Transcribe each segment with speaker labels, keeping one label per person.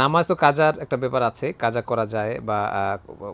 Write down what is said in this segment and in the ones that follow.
Speaker 1: নামাজও কাজার একটা ব্যাপার আছে, কাজা করা যায় বা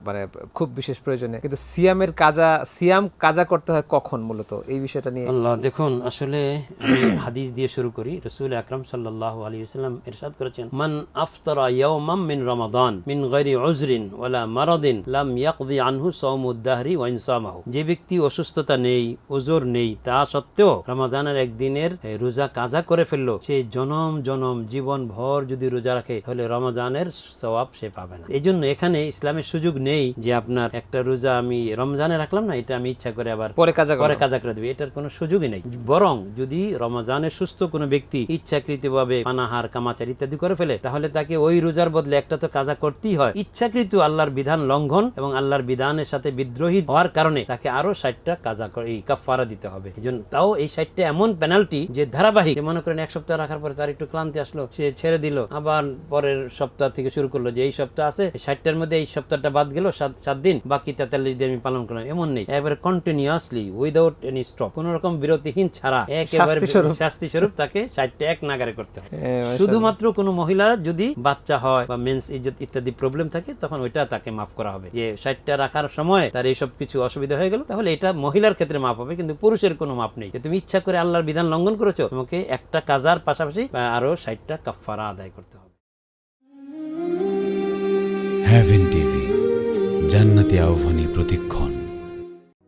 Speaker 1: মানে খুব বিশেষ প্রয়োজনে, কিন্তু সিয়াম কাজা করতে হয় কখন, মূলত এই বিষয়টা নিয়ে।
Speaker 2: আল্লাহ দেখুন, আসলে আমি হাদিস দিয়ে শুরু করি। রাসূল আকরাম সাল্লাল্লাহু আলাইহি ওয়াসাল্লাম ইরশাদ করেছেন, মান আফতারা ইয়াওমান মিন রমাদান মিন গায়রি উযরিন ওয়ালা মারাদিন লাম ইয়াকদি আনহু সাওমুদ দাহরি ওয়া ইনসামাহু। যে ব্যক্তি অসুস্থতা নেই, ওজর নেই, তা সত্ত্বেও রমজানের একদিনের রোজা কাজা করে ফেললো, সে জনম জনম জীবন ভর যদি রোজা রাখে তাহলে রমজানের সওয়াব সে পাবে না। এই জন্য এখানে ইসলামের সুযোগ নেই যে আপনার একটা রোজা আমি রমজানে রাখলাম না, এটা আমি ইচ্ছা করে আবার পরে কাজা করে দেবে, এটার কোনো সুযোগই নেই। বরং যদি রমজানে সুস্থ কোনো ব্যক্তি ইচ্ছাকৃতভাবে পানাহার কামাচার ইত্যাদি করে ফেলে, তাহলে তাকে ওই রোজার বদলে একটা তো কাজা করতেই হয়। ইচ্ছাকৃত আল্লাহর বিধান লঙ্ঘন এবং আল্লাহর বিধানের সাথে বিদ্রোহী হওয়ার কারণে তাকে আরো 60টা কাজা এই কাফারা দিতে হবে। এই জন্য তাও এই 60টা এমন পেনাল্টি যে ধারাবাহিক। মনে করেন এক সপ্তাহ রাখার পরে তার একটু ক্লান্তি আসলো, সে ছেড়ে দিল, আবার পরের সপ্তাহ থেকে শুরু করলো যে এই সপ্তাহ আছে 60টার মধ্যে এই সপ্তাহটা বাদ গেল 7 দিন, বাকি 43 দিন আমি পালন করলাম, এমন নেই। এবারে কন্টিনিউয়াসলি উইদাউট এনি স্টপ, কোন রকম বিরতিহীন ছাড়া একেবারে শাস্তি স্বরূপ তাকে 60টা এক নাগারে করতে হবে। শুধুমাত্র কোনো মহিলা যদি বাচ্চা হয় বা মেন্স ইত্যাদি প্রবলেম থাকে, তখন ওইটা তাকে মাফ করা হবে। যে 60টা রাখার সময় তার এইসব কিছু অসুবিধা হয়ে গেল, তাহলে এটা মহিলার ক্ষেত্রে মাফ হবে, কিন্তু পুরুষের কোনো মাফ নেই। তুমি ইচ্ছা করে আল্লাহর বিধান লঙ্ঘন করেছো, তোমাকে একটা কাজার পাশাপাশি আরো 60টা কাফারা আদায় করতে হবে।
Speaker 3: হেভেন টিভি, জান্নাতি আহ্বানী প্রতিক্ষণ।